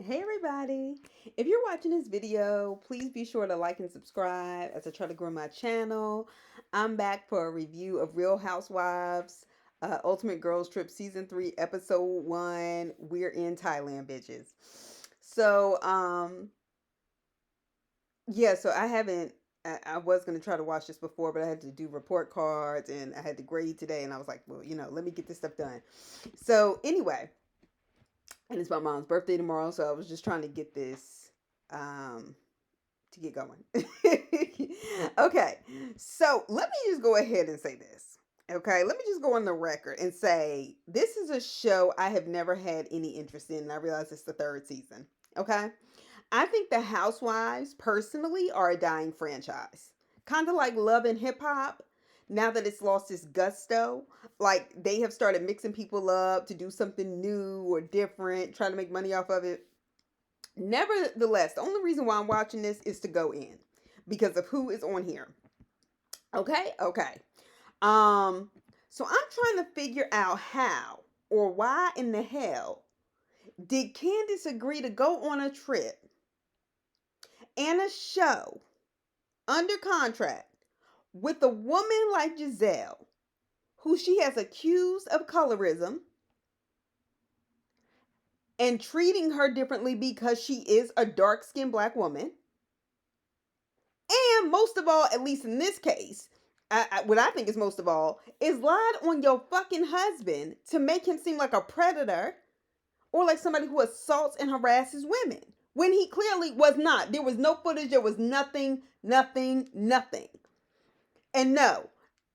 Hey everybody! If you're watching this video, please be sure to like and subscribe as I try to grow my channel. I'm back for a review of Real Housewives, Ultimate Girls Trip Season 3, Episode 1. We're in Thailand, bitches. So, yeah, so I haven't, I was going to try to watch this before, but I had to do report cards and I had to grade today. And I was like, well, let me get this stuff done. So, anyway, and it's my mom's birthday tomorrow, so I was just trying to get this um to get going. Okay, so let me just go ahead and say this. Okay, let me just go on the record and say this is a show I have never had any interest in, and I realize it's the third season. Okay, I think the Housewives personally are a dying franchise, kind of like Love and Hip Hop. Now that it's lost its gusto, like they have started mixing people up to do something new or different, trying to make money off of it. Nevertheless, the only reason why I'm watching this is to go in because of who is on here. Okay. Um, so I'm trying to figure out how or why in the hell did Candace agree to go on a trip and a show under contract with a woman like Giselle, who she has accused of colorism and treating her differently because she is a dark skinned black woman. And most of all, at least in this case, what I think is most of all, is lied on your fucking husband to make him seem like a predator or like somebody who assaults and harasses women when he clearly was not. There was no footage, there was nothing. And no,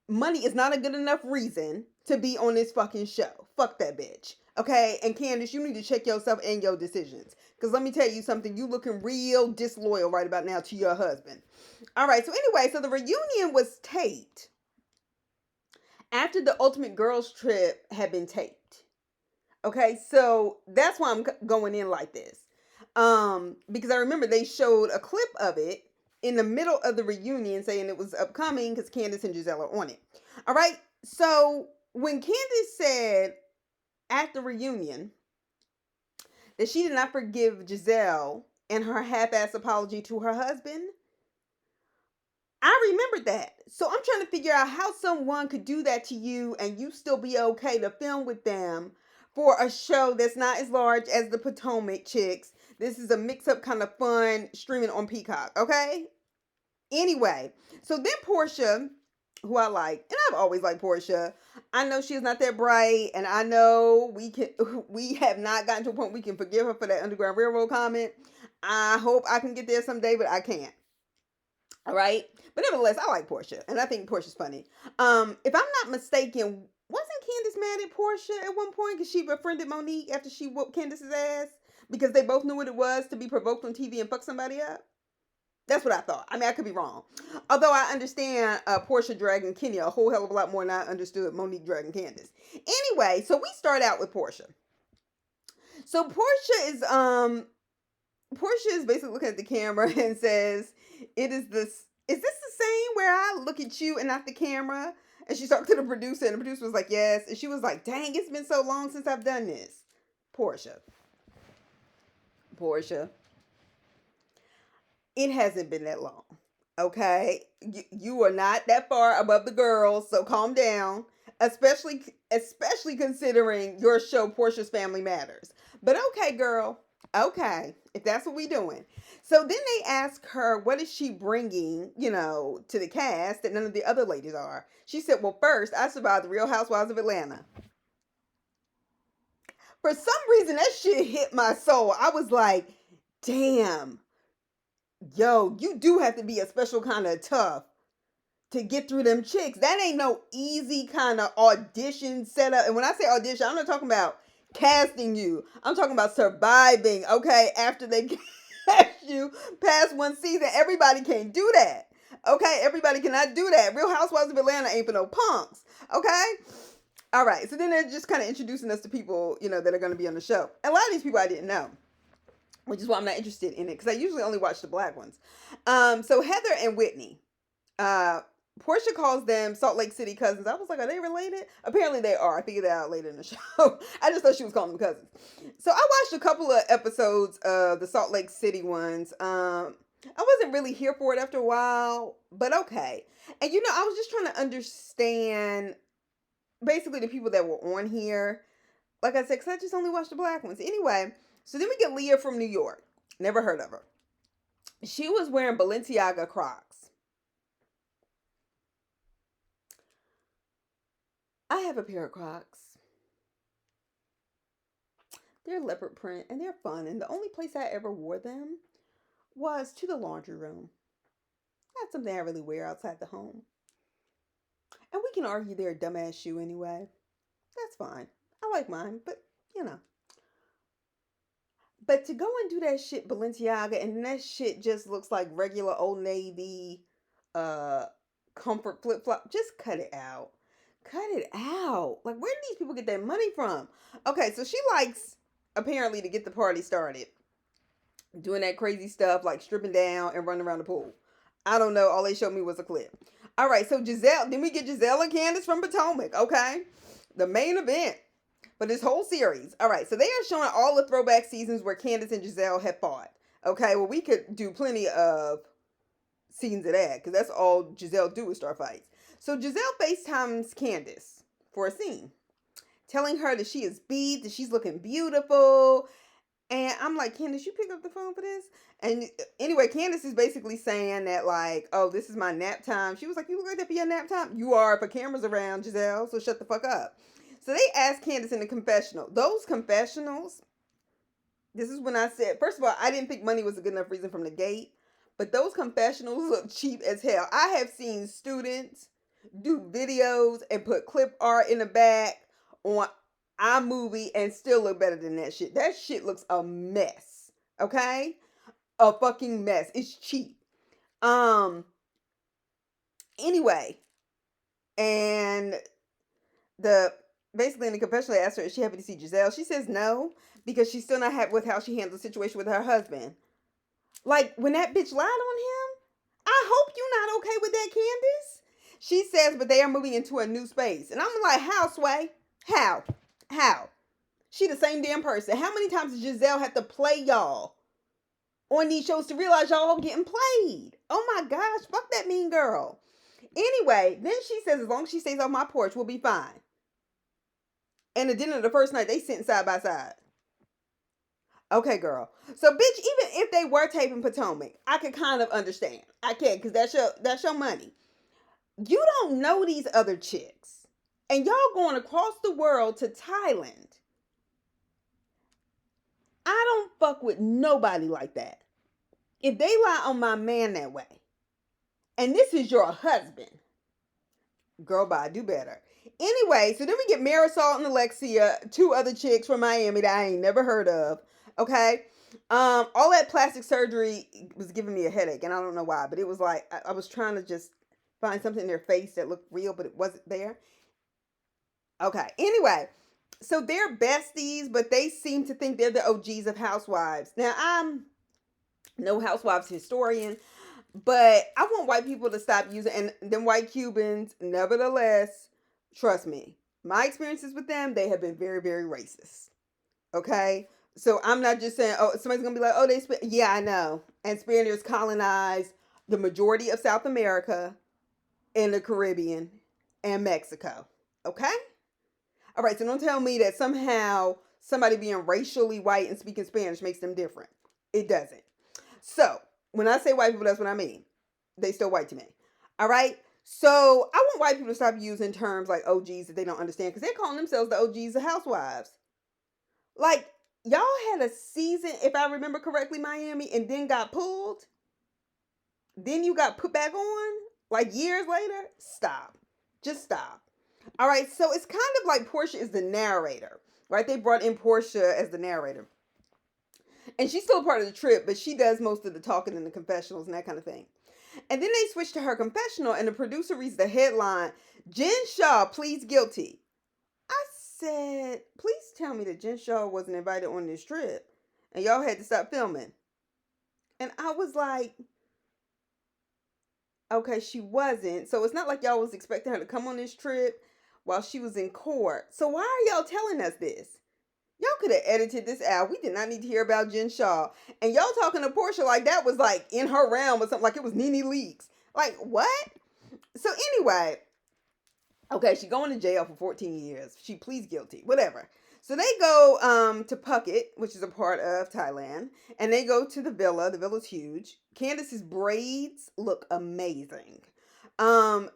money is not a good enough reason to be on this fucking show. Fuck that bitch. Okay? And Candace, you need to check yourself and your decisions. Because let me tell you something, you looking real disloyal right about now to your husband. All right, so anyway, so the reunion was taped after the Ultimate Girls Trip had been taped. Okay, so that's why I'm going in like this. Because I remember they showed a clip of it in the middle of the reunion saying it was upcoming because Candace and Giselle are on it. All right, so when Candace said at the reunion that she did not forgive Giselle and her half-ass apology to her husband, I remembered that. So I'm trying to figure out how someone could do that to you and you still be okay to film with them for a show that's not as large as the Potomac Chicks. This is a mix up kind of fun streaming on Peacock, okay? Anyway, so then Porsha, who I like, and I've always liked Porsha. I know she's not that bright, and I know we have not gotten to a point we can forgive her for that Underground Railroad comment. I hope I can get there someday, but I can't. All right. But nevertheless, I like Porsha, and I think Porsha's funny. If I'm not mistaken, wasn't Candace mad at Porsha at one point because she befriended Monique after she whooped Candace's ass because they both knew what it was to be provoked on TV and fuck somebody up? That's what I thought. I mean, I could be wrong. Although I understand Porsha dragging Kenya a whole hell of a lot more than I understood Monique dragging Candace. Anyway, so we start out with Porsha. So Porsha is basically looking at the camera and says, "It is this. Is this the same where I look at you and not the camera?" And she talked to the producer, and the producer was like, "Yes." And she was like, "Dang, it's been so long since I've done this." Porsha, Porsha, it hasn't been that long. Okay, you are not that far above the girls, so calm down. Especially considering your show, Portia's Family Matters. But okay, girl. Okay, if that's what we doing. So then they ask her, what is she bringing, to the cast that none of the other ladies are? She said, well, first, I survived the Real Housewives of Atlanta. For some reason, that shit hit my soul. I was like, damn, yo, you do have to be a special kind of tough to get through them chicks. That ain't no easy kind of audition setup. And when I say audition, I'm not talking about casting you. I'm talking about surviving, okay, after they cast you past one season. Everybody can't do that. Okay, everybody cannot do that. Real Housewives of Atlanta ain't for no punks. Okay? All right, so then they're just kind of introducing us to people, that are going to be on the show. A lot of these people I didn't know, which is why I'm not interested in it because I usually only watch the black ones. So Heather and Whitney, uh, Porsha calls them Salt Lake City cousins. I was like, are they related? Apparently they are. I figured that out later in the show. I just thought she was calling them cousins. So I watched a couple of episodes of the Salt Lake City ones. I wasn't really here for it after a while, but okay. And I was just trying to understand basically the people that were on here. Like I said, because I just only watched the black ones. Anyway, so then we get Leah from New York. Never heard of her. She was wearing Balenciaga Crocs. I have a pair of Crocs. They're leopard print and they're fun. And the only place I ever wore them was to the laundry room. Not something I really wear outside the home. And we can argue they're a dumbass shoe anyway. That's fine. I like mine, but you know. But to go and do that shit Balenciaga and that shit just looks like regular Old Navy uh comfort flip flop, just cut it out. Cut it out. Like, where do these people get their money from? Okay, so she likes apparently to get the party started doing that crazy stuff like stripping down and running around the pool. I don't know. All they showed me was a clip. All right, so Giselle, then we get Giselle and Candace from Potomac, okay? The main event for this whole series. All right, so they are showing all the throwback seasons where Candace and Giselle have fought. Okay, well, we could do plenty of scenes of that because that's all Giselle do is start fights. So Giselle FaceTimes Candace for a scene, telling her that she is beat, that she's looking beautiful. And I'm like, Candace, you pick up the phone for this? And anyway, Candace is basically saying that, like, oh, this is my nap time. She was like, you look like that for your nap time? You are if a camera's around, Giselle, so shut the fuck up. So they asked Candace in the confessional. Those confessionals, this is when I said, first of all, I didn't think money was a good enough reason from the gate. But those confessionals look cheap as hell. I have seen students do videos and put clip art in the back on iMovie and still look better than that shit. That shit looks a mess. Okay? A fucking mess. It's cheap. Anyway, and the basically in the confessional, I asked her, is she happy to see Giselle? She says no, because she's still not happy with how she handled the situation with her husband. Like, when that bitch lied on him, I hope you're not okay with that, Candace. She says, but they are moving into a new space. And I'm like, how, Sway? How? She the same damn person. How many times does Giselle have to play y'all on these shows to realize y'all getting played? Oh my gosh, fuck that mean girl. Anyway, then she says, as long as she stays off my porch, we'll be fine. And the dinner the first night, they sitting side by side. Okay, girl. So, bitch, even if they were taping Potomac, I could kind of understand. I can, because that's your money. You don't know these other chicks. And y'all going across the world to Thailand. I don't fuck with nobody like that. If they lie on my man that way, and this is your husband, girl, bye, do better. Anyway, so then we get Marisol and Alexia, two other chicks from Miami that I ain't never heard of. Okay. All that plastic surgery was giving me a headache, and I don't know why, but it was like I was trying to just find something in their face that looked real, but it wasn't there. Okay. Anyway, so they're besties, but they seem to think they're the OGs of Housewives. Now, I'm no Housewives historian, but I want white people to stop using, and them white Cubans, nevertheless, trust me, my experiences with them, they have been very, very racist. Okay? So I'm not just saying, oh, somebody's going to be like, oh, yeah, I know. And Spaniards colonized the majority of South America and the Caribbean and Mexico. Okay? All right, so don't tell me that somehow somebody being racially white and speaking Spanish makes them different. It doesn't. So, when I say white people, that's what I mean. They still white to me. All right? So, I want white people to stop using terms like OGs that they don't understand, because they're calling themselves the OGs of Housewives. Like, y'all had a season, if I remember correctly, Miami, and then got pulled. Then you got put back on, like years later. Stop. Just stop. All right, so it's kind of like Porsha is the narrator, right? They brought in Porsha as the narrator. And she's still a part of the trip, but she does most of the talking and the confessionals and that kind of thing. And then they switch to her confessional, and the producer reads the headline, Jen Shah pleads guilty. I said, please tell me that Jen Shah wasn't invited on this trip, and y'all had to stop filming. And I was like, Okay, she wasn't. So it's not like y'all was expecting her to come on this trip while she was in court. So why are y'all telling us this? Y'all could have edited this out. We did not need to hear about Jen Shaw. And y'all talking to Porsha like that was like in her realm or something, like it was Nene Leakes. Like, what? So anyway, okay, she going to jail for 14 years. She pleads guilty. Whatever. So they go to Phuket, which is a part of Thailand, and they go to the villa. The villa's huge. Candace's braids look amazing.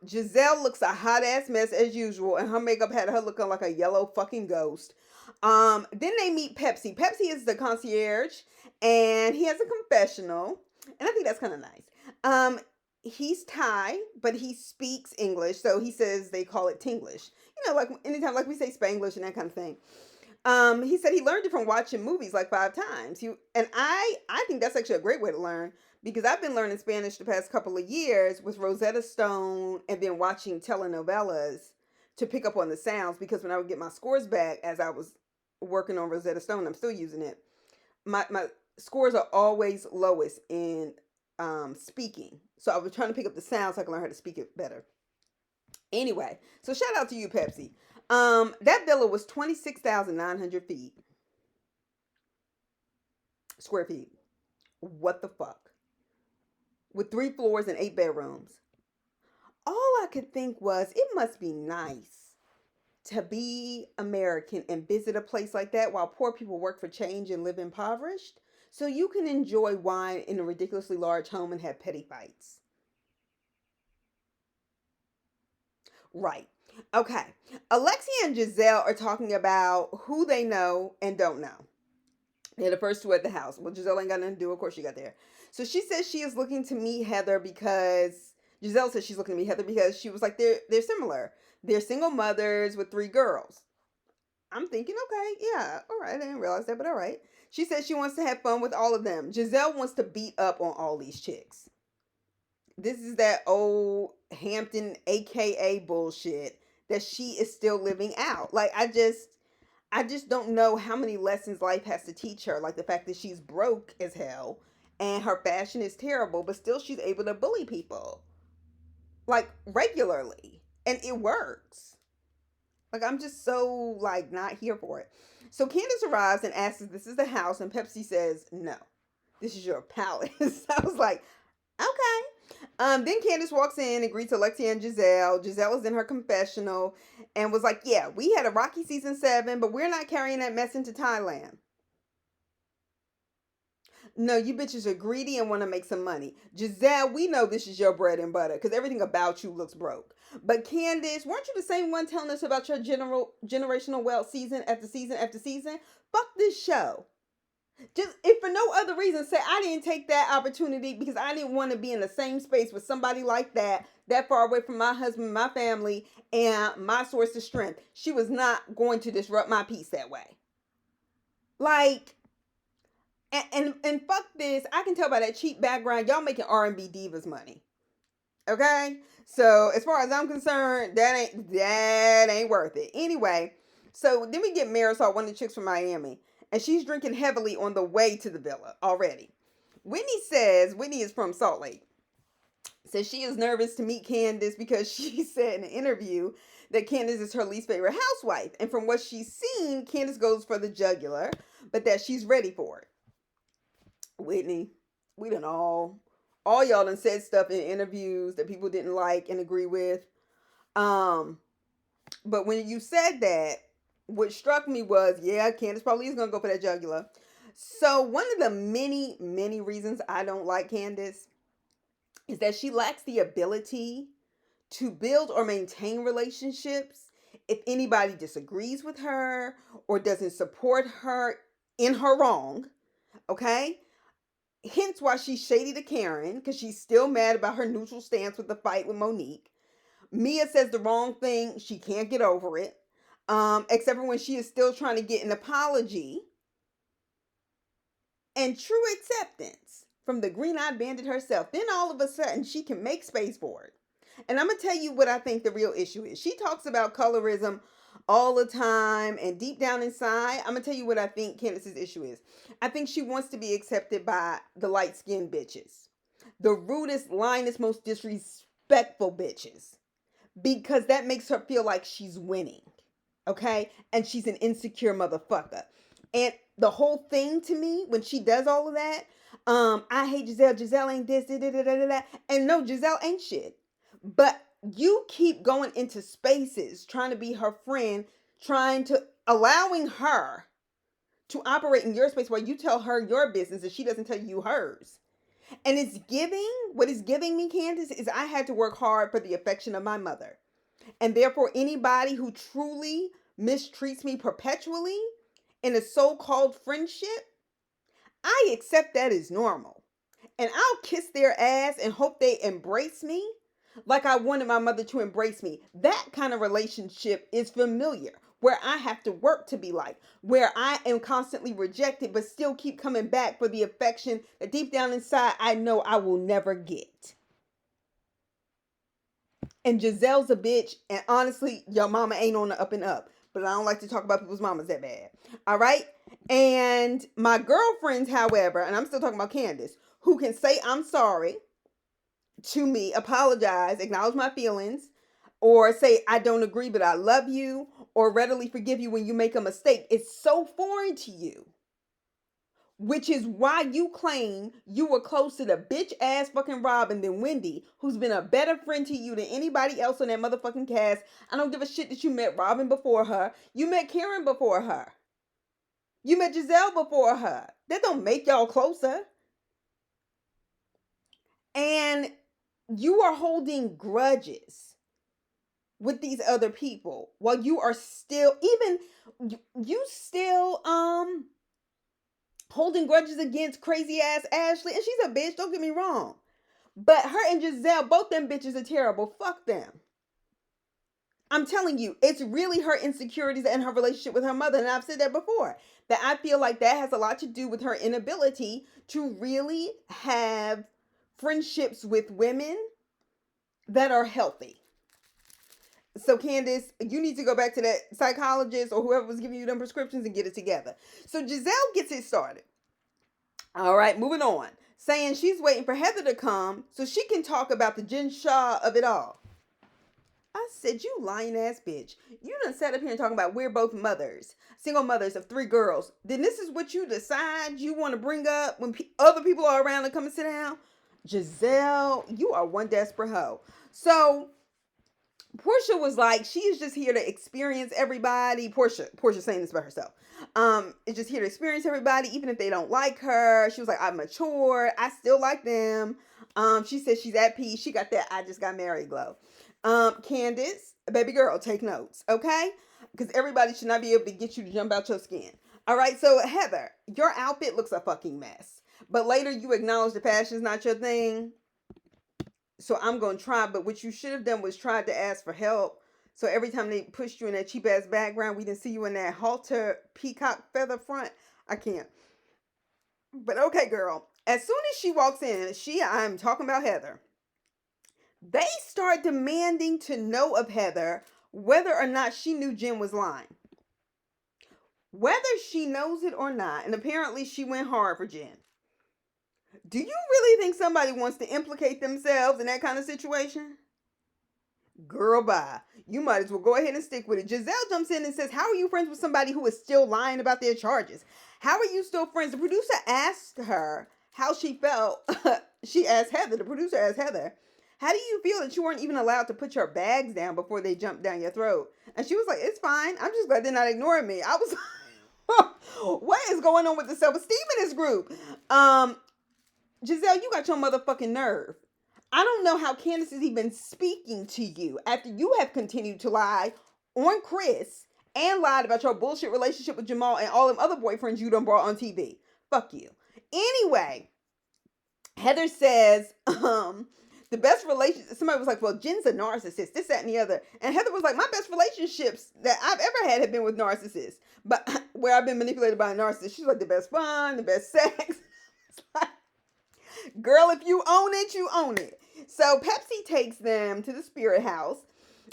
Giselle looks a hot ass mess as usual, and her makeup had her looking like a yellow fucking ghost. Then they meet Pepsi. Pepsi is the concierge, and he has a confessional, and I think that's kind of nice. He's Thai, but he speaks English, so he says they call it Tinglish. You know, like anytime, like we say Spanglish and that kind of thing. He said he learned it from watching movies like 5 times. I think that's actually a great way to learn because I've been learning Spanish the past couple of years with Rosetta Stone and then watching telenovelas to pick up on the sounds because when I would get my scores back as I was working on Rosetta Stone, I'm still using it. My scores are always lowest in speaking. So I was trying to pick up the sounds so I can learn how to speak it better. Anyway, so shout out to you, Pepsi. That villa was 26,900 feet, square feet. What the fuck? With 3 floors and 8 bedrooms. All I could think was it must be nice to be American and visit a place like that while poor people work for change and live impoverished. So you can enjoy wine in a ridiculously large home and have petty fights. Right. Okay. Alexia and Giselle are talking about who they know and don't know. They're the first two at the house. Well, Giselle ain't got nothing to do. Of course, she got there. So she says she is looking to meet Heather because Giselle says she's looking to meet Heather because she was like they're similar. They're single mothers with 3 girls. I'm thinking, okay, yeah, all right. I didn't realize that, but all right. She says she wants to have fun with all of them. Giselle wants to beat up on all these chicks. This is that old Hampton AKA bullshit that she is still living out. Like I just don't know how many lessons life has to teach her. Like the fact that she's broke as hell and her fashion is terrible, but still she's able to bully people like regularly. And it works. Like I'm just so like not here for it. So Candace arrives and asks if this is the house, and Pepsi says, no, this is your palace. I was like, okay. Then Candace walks in and greets Alexia and Giselle. Giselle is in her confessional and was like, yeah, we had a rocky season 7, but we're not carrying that mess into Thailand. No, you bitches are greedy and want to make some money. Giselle, we know this is your bread and butter because everything about you looks broke. But Candace, weren't you the same one telling us about your generational wealth season after season after season? Fuck this show. Just if for no other reason, say I didn't take that opportunity because I didn't want to be in the same space with somebody like that far away from my husband, my family, and my source of strength. She was not going to disrupt my peace that way. Like, and fuck this. I can tell by that cheap background, y'all making R&B divas money. Okay? So as far as I'm concerned, that ain't worth it. Anyway, so then we get Marisol, one of the chicks from Miami, and she's drinking heavily on the way to the villa already. Whitney is from Salt Lake. Says she is nervous to meet Candace because she said in an interview that Candace is her least favorite housewife. And from what she's seen, Candace goes for the jugular, but that she's ready for it. Whitney, we done all y'all done said stuff in interviews that people didn't like and agree with. But when you said that, what struck me was, yeah, Candace probably is gonna go for that jugular. So one of the many, many reasons I don't like Candace is that she lacks the ability to build or maintain relationships if anybody disagrees with her or doesn't support her in her wrong. Okay? Hence why she's shady to Karen, because she's still mad about her neutral stance with the fight with Monique. Mia says the wrong thing. She can't get over it. Except for when she is still trying to get an apology and true acceptance from the green-eyed bandit herself. Then all of a sudden, she can make space for it. And I'm going to tell you what I think the real issue is. She talks about colorism all the time, and deep down inside, I'm going to tell you what I think Candace's issue is. I think she wants to be accepted by the light-skinned bitches. the rudest, lyingest, most disrespectful bitches because that makes her feel like she's winning. Okay? And she's an insecure motherfucker. And the whole thing to me, when she does all of that, I hate Giselle. Giselle ain't this, da, da, da, da, da. And no, Giselle ain't shit. But you keep going into spaces trying to be her friend, allowing her to operate in your space while you tell her your business and she doesn't tell you hers. And what is giving me, Candace, is I had to work hard for the affection of my mother. And therefore, anybody who truly mistreats me perpetually in a so-called friendship, I accept that as normal. And I'll kiss their ass and hope they embrace me like I wanted my mother to embrace me. That kind of relationship is familiar, where I have to work to be like, where I am constantly rejected, but still keep coming back for the affection that deep down inside I know I will never get. And Giselle's a bitch, and honestly, your mama ain't on the up and up. But I don't like to talk about people's mamas that bad. All right? And my girlfriends, however, and I'm still talking about Candace, who can say I'm sorry to me, apologize, acknowledge my feelings, or say I don't agree but I love you, or readily forgive you when you make a mistake, it's so foreign to you. Which is why you claim you were close to the bitch ass fucking Robin than Wendy, who's been a better friend to you than anybody else on that motherfucking cast. I don't give a shit that you met Robin before her. You met Karen before her. You met Giselle before her. That don't make y'all closer. And you are holding grudges with these other people while you are still, you still, holding grudges against crazy ass Ashley. And she's a bitch, don't get me wrong. But her and Giselle, both them bitches are terrible. Fuck them. I'm telling you, it's really her insecurities and her relationship with her mother. And I've said that before. That I feel like that has a lot to do with her inability to really have friendships with women that are healthy. So Candace, you need to go back to that psychologist or whoever was giving you them prescriptions and get it together. So Giselle gets it started. All right, moving on. Saying she's waiting for Heather to come so she can talk about the Jen Shah of it all. I said, you lying ass bitch. You done sat up here and talking about we're both mothers. Single mothers of 3 girls. Then this is what you decide you want to bring up when other people are around and come and sit down? Giselle, you are one desperate hoe. So Porsha was like, she is just here to experience everybody. Porsha saying this about herself. Is just here to experience everybody, even if they don't like her. She was like, I'm mature. I still like them. She said she's at peace. She got that I just got married glow. Candace, baby girl, take notes, okay? Because everybody should not be able to get you to jump out your skin. All right, so Heather, your outfit looks a fucking mess. But later you acknowledge the fashion's not your thing. So I'm going to try. But what you should have done was tried to ask for help. So every time they pushed you in that cheap ass background, we didn't see you in that halter peacock feather front. I can't. But okay, girl. As soon as she walks in, I'm talking about Heather. They start demanding to know of Heather whether or not she knew Jen was lying. Whether she knows it or not, and apparently she went hard for Jen. Do you really think somebody wants to implicate themselves in that kind of situation? Girl, bye. You might as well go ahead and stick with it. Giselle jumps in and says, how are you friends with somebody who is still lying about their charges? How are you still friends? The producer asked her how she felt. The producer asked Heather, how do you feel that you weren't even allowed to put your bags down before they jumped down your throat? And she was like, it's fine. I'm just glad they're not ignoring me. I was like, what is going on with the self-esteem in this group? Giselle, you got your motherfucking nerve. I don't know how Candace is even speaking to you after you have continued to lie on Chris and lied about your bullshit relationship with Jamal and all them other boyfriends you done brought on TV. Fuck you. Anyway, Heather says, the best relationship, somebody was like, well, Jen's a narcissist, this, that, and the other. And Heather was like, my best relationships that I've ever had have been with narcissists. But where I've been manipulated by a narcissist. She's like, the best fun, the best sex. It's like, girl, if you own it, you own it. So Pepsi takes them to the spirit house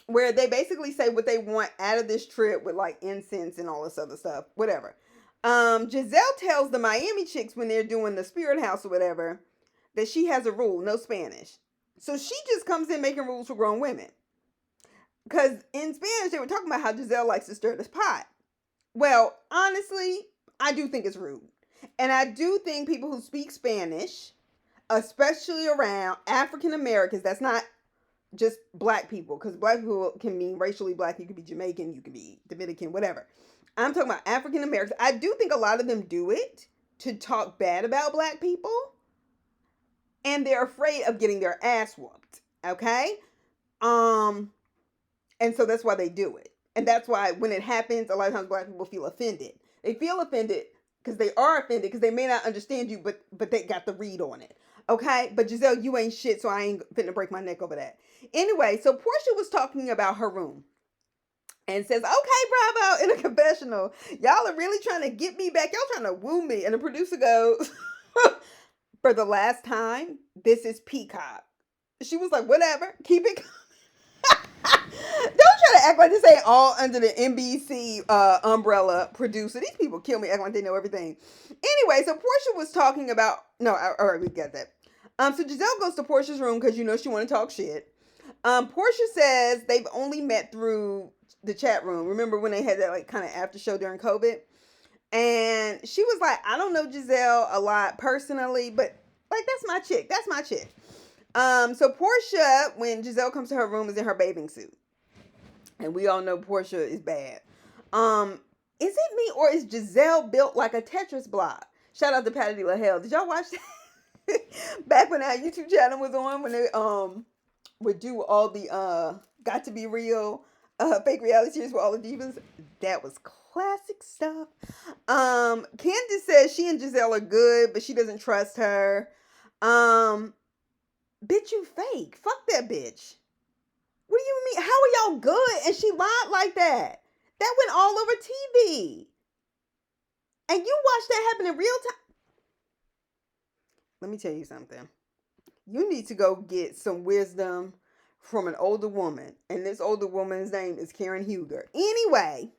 where they basically say what they want out of this trip with like incense and all this other stuff, whatever. Giselle tells the Miami chicks when they're doing the spirit house or whatever that she has a rule, no Spanish. So she just comes in making rules for grown women. Because in Spanish, they were talking about how Giselle likes to stir this pot. Well, honestly, I do think it's rude. And I do think people who speak Spanish, especially around African Americans, that's not just black people, because black people can mean racially black. You could be Jamaican, you could be Dominican, whatever. I'm talking about African Americans. I do think a lot of them do it to talk bad about black people, and they're afraid of getting their ass whooped. Okay? And so that's why they do it. And that's why when it happens, a lot of times black people feel offended. They feel offended because they are offended because they may not understand you, but they got the read on it. Okay? But Giselle, you ain't shit, so I ain't finna break my neck over that. Anyway, so Porsha was talking about her room and says, okay, Bravo, in a confessional, y'all are really trying to get me back. Y'all trying to woo me. And the producer goes, for the last time, this is Peacock. She was like, whatever, keep it Don't try to act like this ain't all under the NBC umbrella producer. These people kill me acting like they know everything. Anyway, so Porsha was talking about all right, we got that. So Giselle goes to Porsha's room because she want to talk shit. Porsha says they've only met through the chat room. Remember when they had that like kind of after show during COVID? And she was like, I don't know Giselle a lot personally, but like that's my chick. That's my chick. So Porsha, when Giselle comes to her room, is in her bathing suit. And we all know Porsha is bad. Is it me or is Giselle built like a Tetris block? Shout out to Patty LaHelle. Did y'all watch that? Back when our YouTube channel was on, when they would do all the Got to Be Real fake reality series with all the divas. That was classic stuff. Candace says she and Giselle are good, but she doesn't trust her. Bitch, you fake. Fuck that bitch. What do you mean? How are y'all good? And she lied like that. That went all over TV. And you watched that happen in real time. Let me tell you something. You need to go get some wisdom from an older woman. And this older woman's name is Karen Huger. Anyway,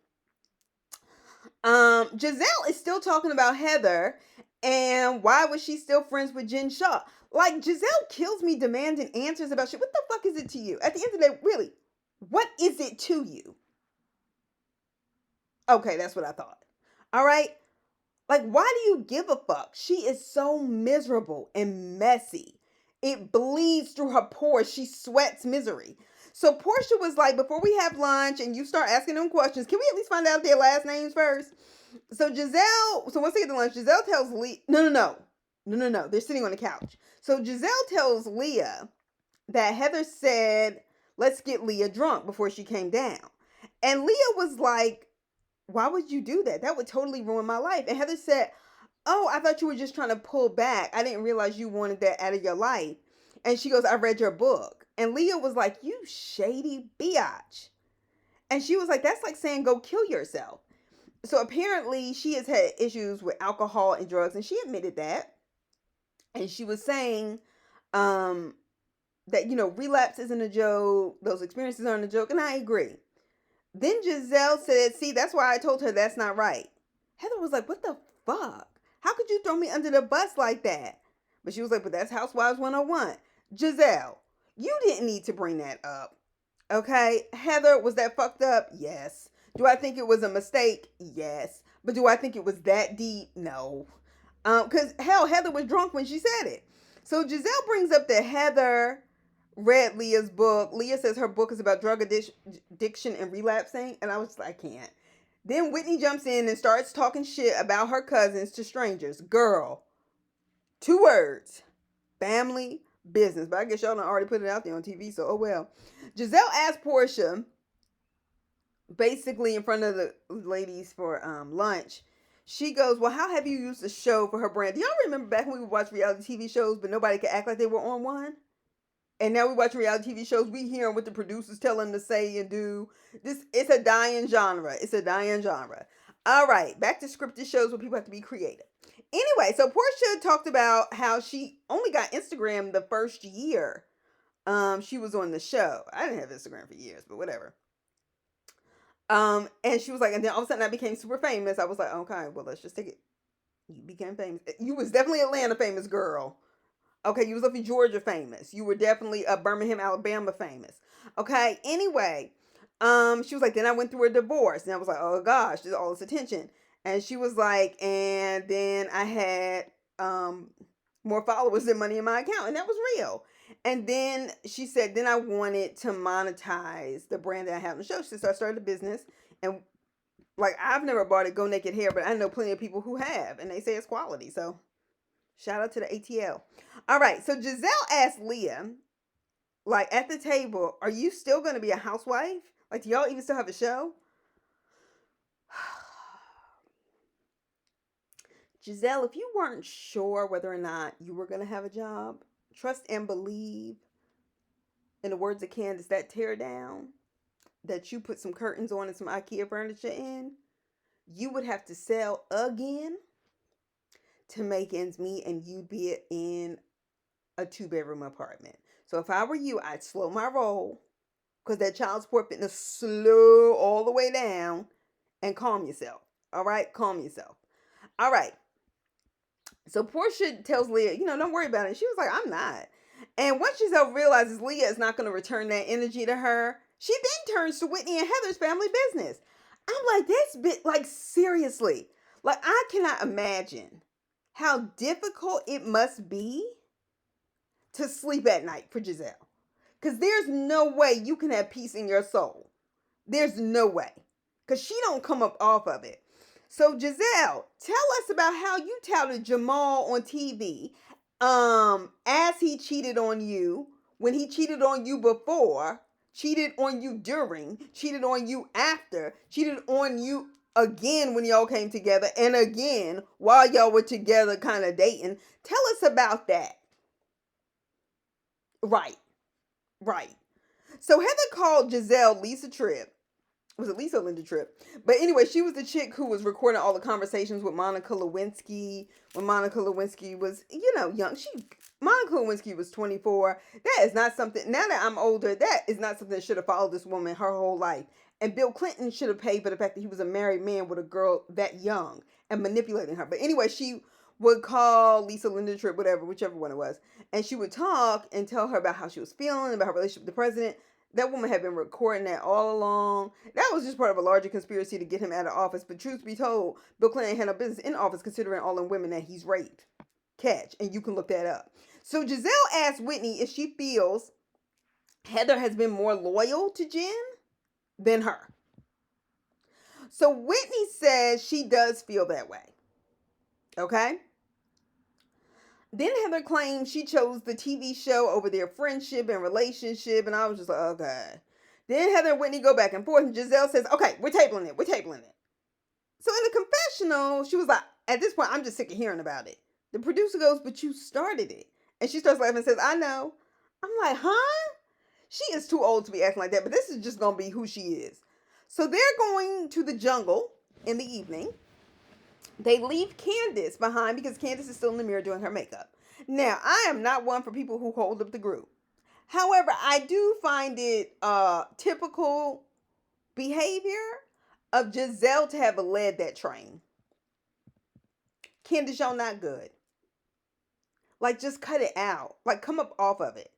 Giselle is still talking about Heather. And why was she still friends with Jen Shaw? Like, Giselle kills me demanding answers about shit. What the fuck is it to you? At the end of the day, really, what is it to you? Okay, that's what I thought. All right? Like, why do you give a fuck? She is so miserable and messy. It bleeds through her pores. She sweats misery. So Porsha was like, before we have lunch and you start asking them questions, can we at least find out their last names first? So once they get to lunch, Giselle tells Leah, no. They're sitting on the couch. So Giselle tells Leah that Heather said, let's get Leah drunk before she came down. And Leah was like, why would you do that? That would totally ruin my life. And Heather said, oh, I thought you were just trying to pull back. I didn't realize you wanted that out of your life. And she goes, I read your book. And Leah was like, you shady biatch. And she was like, that's like saying go kill yourself. So apparently she has had issues with alcohol and drugs, and she admitted that. And she was saying that, relapse isn't a joke. Those experiences aren't a joke. And I agree. Then Giselle said, see, that's why I told her that's not right. Heather was like, what the fuck? How could you throw me under the bus like that? But she was like, but that's Housewives 101. Giselle, you didn't need to bring that up. Okay? Heather, was that fucked up? Yes. Do I think it was a mistake? Yes. But do I think it was that deep? No. Because, hell, Heather was drunk when she said it. So Giselle brings up that Heather read Leah's book. Leah says her book is about drug addiction and relapsing. And I was like, I can't. Then Whitney jumps in and starts talking shit about her cousins to strangers. Girl. 2 words. Family business. But I guess y'all done already put it out there on TV, so oh well. Giselle asked Porsha, basically in front of the ladies for lunch, she goes, well, how have you used the show for her brand? Do y'all remember back when we would watch reality TV shows, but nobody could act like they were on one? And now we watch reality TV shows, we hear what the producers tell them to say and do. It's a dying genre. It's a dying genre. All right, back to scripted shows where people have to be creative. Anyway, so Porsha talked about how she only got Instagram the first year she was on the show. I didn't have Instagram for years, but whatever. And she was like, and then all of a sudden I became super famous. I was like, okay, well, let's just take it. You became famous. You was definitely Atlanta famous girl. Okay, you was up in Georgia famous. You were definitely Birmingham, Alabama famous. Okay, anyway, she was like, then I went through a divorce, and I was like, oh gosh, there's all this attention, and she was like, and then I had more followers than money in my account, and that was real. And then she said, then I wanted to monetize the brand that I have on the show. She said, so I started a business, and like I've never bought it Go Naked hair, but I know plenty of people who have, and they say it's quality. So shout out to the ATL. All right, so Giselle asked Leah, like at the table, are you still going to be a housewife? Like, do y'all even still have a show? Giselle, if you weren't sure whether or not you were going to have a job, trust and believe, in the words of Candace, that tear down that you put some curtains on and some IKEA furniture in, you would have to sell again to make ends meet, and you'd be in a 2-bedroom apartment. So if I were you, I'd slow my roll, because that child support fitting to slow all the way down, and calm yourself. All right, calm yourself. All right. So Porsha tells Leah, don't worry about it. She was like, I'm not. And once Giselle realizes Leah is not going to return that energy to her, she then turns to Whitney and Heather's family business. I'm like, this bit, like, seriously. Like, I cannot imagine how difficult it must be to sleep at night for Giselle. Because there's no way you can have peace in your soul. There's no way. Because she don't come up off of it. So Giselle, tell us about how you touted Jamal on TV as he cheated on you, when he cheated on you before, cheated on you during, cheated on you after, cheated on you again when y'all came together, and again while y'all were together kind of dating. Tell us about that. Right. Right. So Heather called Giselle Lisa Tripp. Was it Lisa or Linda Tripp? But anyway, she was the chick who was recording all the conversations with Monica Lewinsky when Monica Lewinsky was, young. Monica Lewinsky was 24. That is not something, now that I'm older, that is not something that should have followed this woman her whole life. And Bill Clinton should have paid for the fact that he was a married man with a girl that young and manipulating her. But anyway, she would call Lisa, Linda Tripp, whatever, whichever one it was. And she would talk and tell her about how she was feeling, about her relationship with the president. That woman had been recording that all along. That was just part of a larger conspiracy to get him out of office. But truth be told, Bill Clinton had no business in office considering all the women that he's raped. Catch. And you can look that up. So Giselle asked Whitney if she feels Heather has been more loyal to Jen than her. So Whitney says she does feel that way. Okay? Then Heather claims she chose the TV show over their friendship and relationship, and I was just like, okay. Then Heather and Whitney go back and forth, and Giselle says, okay, we're tabling it. So in the confessional, she was like, at this point, I'm just sick of hearing about it. The producer goes, but you started it. And she starts laughing and says, I know. I'm like, huh? She is too old to be acting like that, but this is just going to be who she is. So they're going to the jungle in the evening. They leave Candace behind because Candace is still in the mirror doing her makeup. Now, I am not one for people who hold up the group. However, I do find it typical behavior of Giselle to have led that train. Candace, y'all not good. Like, just cut it out. Like, come up off of it.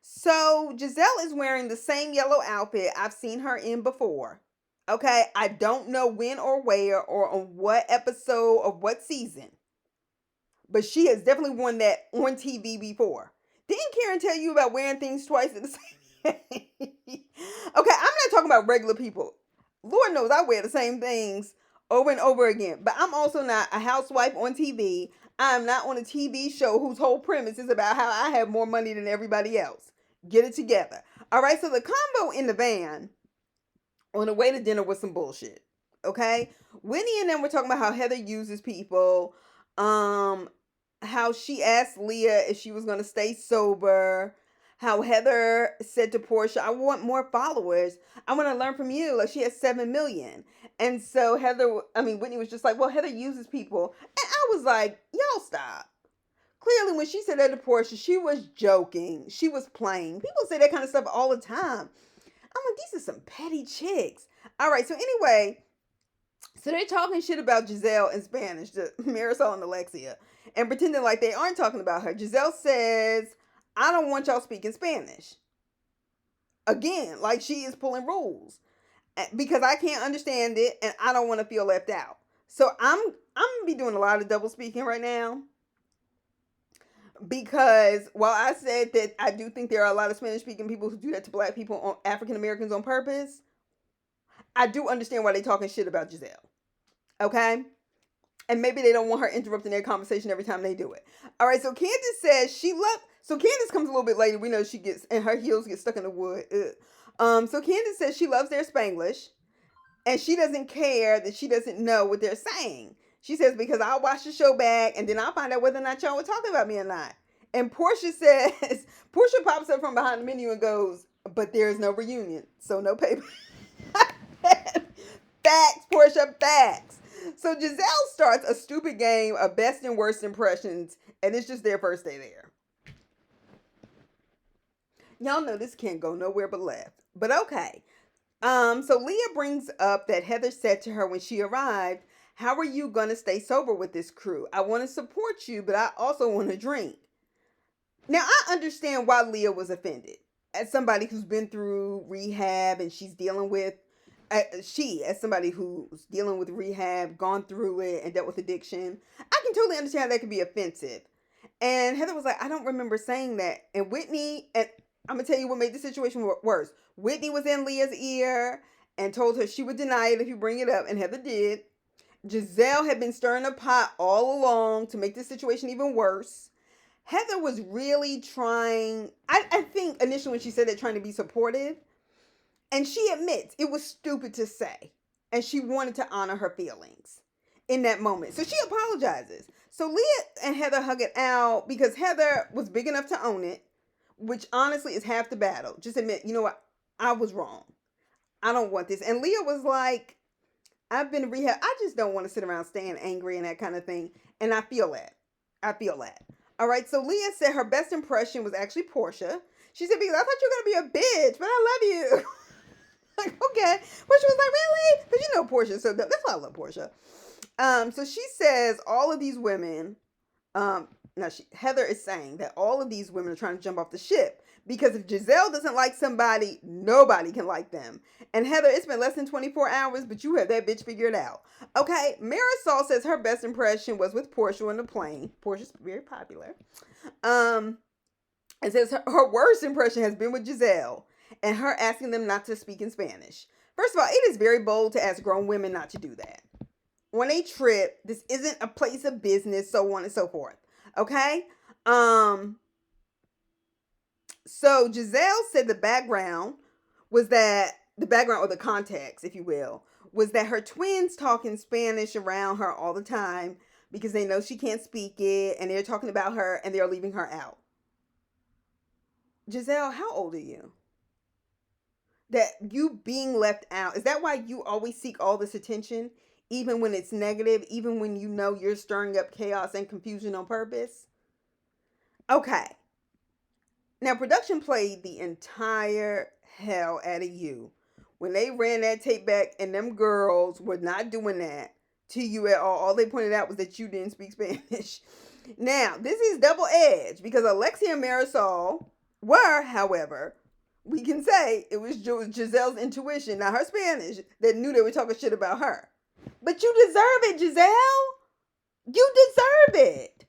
So, Giselle is wearing the same yellow outfit I've seen her in before. Okay, I don't know when or where or on what episode of what season. But she has definitely worn that on TV before. Didn't Karen tell you about wearing things twice in the same day? Okay, I'm not talking about regular people. Lord knows I wear the same things over and over again. But I'm also not a housewife on TV. I'm not on a TV show whose whole premise is about how I have more money than everybody else. Get it together. All right, so the combo in the van on the way to dinner was some bullshit. Okay? Whitney and them were talking about how Heather uses people. How she asked Leah if she was going to stay sober. How Heather said to Porsha, I want more followers. I want to learn from you. Like, she has 7 million. And so Whitney was just like, well, Heather uses people. And I was like, y'all stop. Clearly, when she said that to Porsha, she was joking. She was playing. People say that kind of stuff all the time. I'm like, these are some petty chicks. All right, so anyway, so they're talking shit about Giselle in Spanish, to Marisol and Alexia. and pretending like they aren't talking about her. Giselle says, I don't want y'all speaking Spanish. Again, like she is pulling rules because I can't understand it and I don't want to feel left out. So I'm gonna be doing a lot of double speaking right now because while I said that I do think there are a lot of Spanish speaking people who do that to black people, on African Americans on purpose, I do understand why they talking shit about Giselle. Okay? And maybe they don't want her interrupting their conversation every time they do it. All right, so Candace says she loved. So Candace comes a little bit later. We know she gets, and her heels get stuck in the wood. So Candace says she loves their Spanglish, and she doesn't care that she doesn't know what they're saying. She says, because I'll watch the show back, and then I'll find out whether or not y'all were talking about me or not. And Porsha says, Porsha pops up from behind the menu and goes, but there is no reunion, so no paper. Facts, Porsha, facts. So Giselle starts a stupid game of best and worst impressions, and it's just their first day there. Y'all know this can't go nowhere but left. But okay. So Leah brings up that Heather said to her when she arrived, how are you gonna stay sober with this crew? I want to support you, but I also want to drink. Now I understand why Leah was offended. As somebody who's been through rehab and she's dealing with as somebody who's dealing with rehab, gone through it, and dealt with addiction, I can totally understand how that could be offensive. And Heather was like, I don't remember saying that. And Whitney, and I'm going to tell you what made the situation worse. Whitney was in Leah's ear and told her she would deny it if you bring it up, and Heather did. Giselle had been stirring the pot all along to make the situation even worse. Heather was really trying, I think initially when she said that, trying to be supportive. And she admits it was stupid to say. And she wanted to honor her feelings in that moment. So she apologizes. So Leah and Heather hug it out because Heather was big enough to own it, which honestly is half the battle. Just admit, you know what? I was wrong. I don't want this. And Leah was like, I've been in rehab. I just don't want to sit around staying angry and that kind of thing. And I feel that. All right. So Leah said her best impression was actually Porsha. She said, because I thought you were going to be a bitch, but I love you. Like, okay. But she was like, really? Because you know Porsha. So that's why I love Porsha. So she says all of these women, Heather is saying that all of these women are trying to jump off the ship because if Giselle doesn't like somebody, nobody can like them. And Heather, it's been less than 24 hours, but you have that bitch figured out. Okay, Marisol says her best impression was with Porsha on the plane. Porsha's very popular. And says her worst impression has been with Giselle and her asking them not to speak in Spanish. First of all, it is very bold to ask grown women not to do that. On a trip, this isn't a place of business, so on and so forth. Okay? So Giselle said the background or the context, if you will, was that her twins talking Spanish around her all the time because they know she can't speak it and they're talking about her and they're leaving her out. Giselle, how old are you? That you being left out, is that why you always seek all this attention, even when it's negative, even when you know you're stirring up chaos and confusion on purpose? Okay. Now, production played the entire hell out of you when they ran that tape back, and them girls were not doing that to you at all. All they pointed out was that you didn't speak Spanish. Now, this is double-edged because Alexia and Marisol were, however, we can say it was Giselle's intuition, not her Spanish, that knew they were talking shit about her. But you deserve it, Giselle. You deserve it.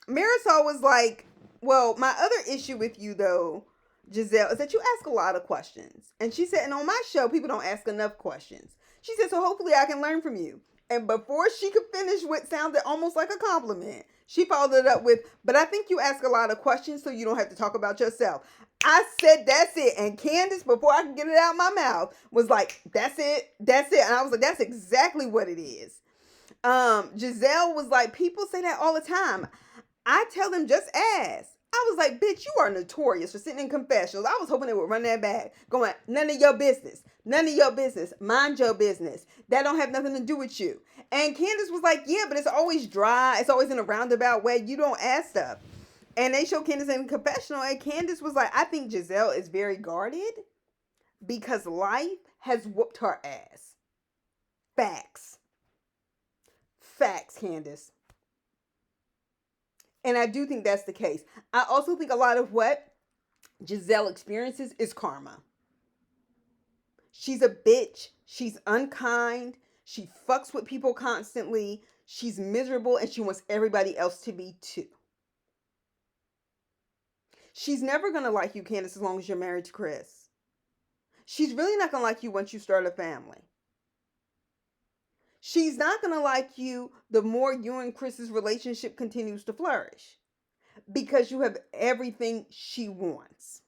Marisol was like, well, my other issue with you, though, Giselle, is that you ask a lot of questions. And she said, and on my show, people don't ask enough questions. She said, so hopefully I can learn from you. And before she could finish what sounded almost like a compliment, she followed it up with, but I think you ask a lot of questions so you don't have to talk about yourself. I said, that's it. And Candace, before I could get it out of my mouth, was like, that's it. And I was like, that's exactly what it is. Giselle was like, people say that all the time. I tell them, just ask. I was like, bitch, you are notorious for sitting in confessionals. I was hoping they would run that back. Going, none of your business. None of your business. Mind your business. That don't have nothing to do with you. And Candace was like, yeah, but it's always dry. It's always in a roundabout way. You don't ask stuff. And they showed Candace in the confessional. And Candace was like, I think Giselle is very guarded because life has whooped her ass. Facts. Facts, Candace. And I do think that's the case. I also think a lot of what Giselle experiences is karma. She's a bitch. She's unkind. She fucks with people constantly. She's miserable and she wants everybody else to be too. She's never going to like you, Candace, as long as you're married to Chris. She's really not going to like you once you start a family. She's not going to like you the more you and Chris's relationship continues to flourish because you have everything she wants.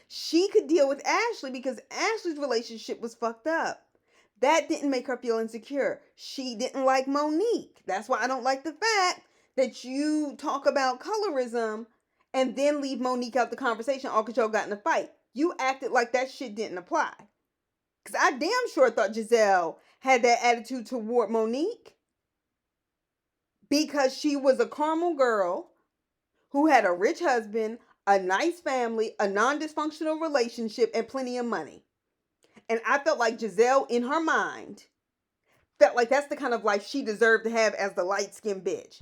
She could deal with Ashley because Ashley's relationship was fucked up. That didn't make her feel insecure. She didn't like Monique. That's why I don't like the fact that you talk about colorism and then leave Monique out the conversation all because y'all got in a fight. You acted like that shit didn't apply. Because I damn sure thought Giselle had that attitude toward Monique because she was a caramel girl who had a rich husband, a nice family, a non-dysfunctional relationship, and plenty of money. And I felt like Giselle, in her mind, felt like that's the kind of life she deserved to have as the light-skinned bitch.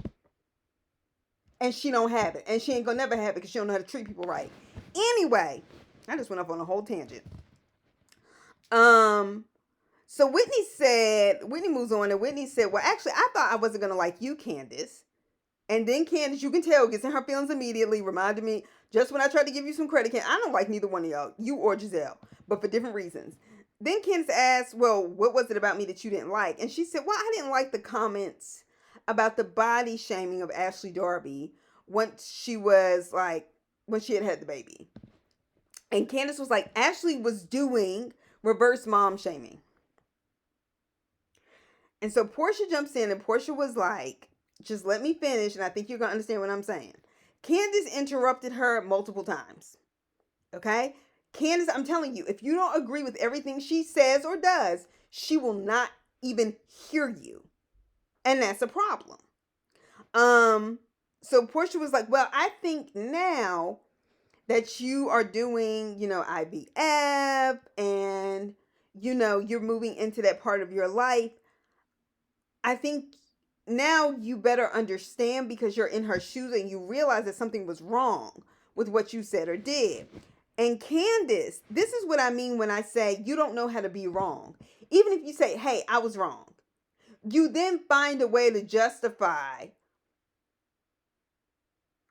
And she don't have it. And she ain't gonna never have it because she don't know how to treat people right. Anyway, I just went up on a whole tangent. So Whitney moves on, and Whitney said, well, actually, I thought I wasn't gonna like you, Candace. And then Candace, you can tell, gets in her feelings immediately, reminded me, just when I tried to give you some credit, I don't like neither one of y'all, you or Giselle, but for different reasons. Then Candace asked, well, what was it about me that you didn't like? And she said, well, I didn't like the comments about the body shaming of Ashley Darby once she was like, when she had the baby. And Candace was like, Ashley was doing reverse mom shaming. And so Porsha jumps in and Porsha was like, just let me finish and I think you're going to understand what I'm saying. Candace interrupted her multiple times. Okay? Candace, I'm telling you, if you don't agree with everything she says or does, she will not even hear you. And that's a problem. So Porsha was like, well, I think now that you are doing, IVF and, you're moving into that part of your life, I think now you better understand because you're in her shoes and you realize that something was wrong with what you said or did. And Candace, this is what I mean when I say you don't know how to be wrong. Even if you say, hey, I was wrong, you then find a way to justify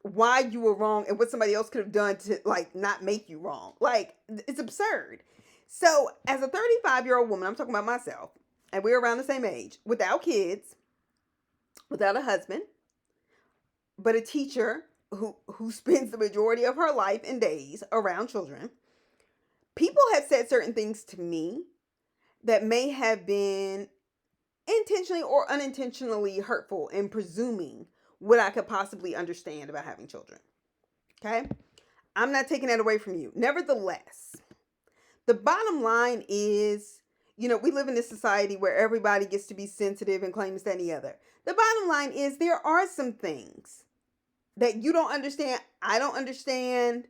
why you were wrong and what somebody else could have done to not make you wrong. It's absurd. So as a 35-year-old woman, I'm talking about myself, and we're around the same age, without kids, without a husband, but a teacher who spends the majority of her life and days around children. People have said certain things to me that may have been intentionally or unintentionally hurtful in presuming what I could possibly understand about having children. Okay? I'm not taking that away from you. Nevertheless, the bottom line is, we live in this society where everybody gets to be sensitive and claim this, that, and the other. The bottom line is there are some things that you don't understand, I don't understand.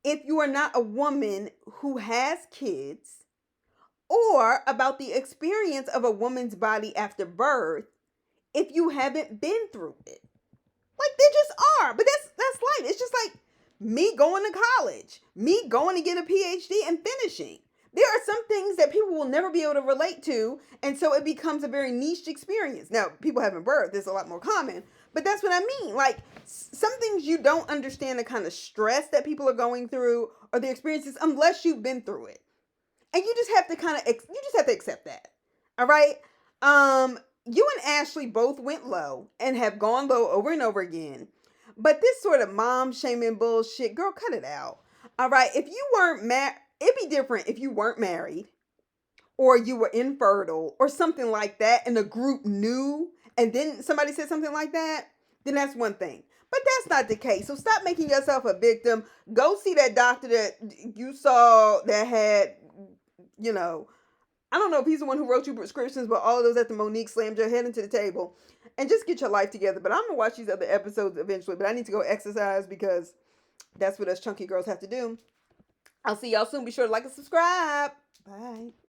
If you are not a woman who has kids, or about the experience of a woman's body after birth, if you haven't been through it. They just are. But that's life. It's just like me going to college, me going to get a PhD and finishing. There are some things that people will never be able to relate to, and so it becomes a very niche experience. Now, people having birth is a lot more common, but that's what I mean. Some things you don't understand the kind of stress that people are going through or the experiences unless you've been through it. And you just have to accept that. All right? You and Ashley both went low and have gone low over and over again. But this sort of mom shaming bullshit, girl, cut it out. All right? If you weren't married, it'd be different if you weren't married or you were infertile or something like that and the group knew and then somebody said something like that, then that's one thing. But that's not the case. So stop making yourself a victim. Go see that doctor that you saw that had, I don't know if he's the one who wrote you prescriptions, but all of those after Monique slammed your head into the table. And just get your life together. But I'm going to watch these other episodes eventually. But I need to go exercise because that's what us chunky girls have to do. I'll see y'all soon. Be sure to like and subscribe. Bye.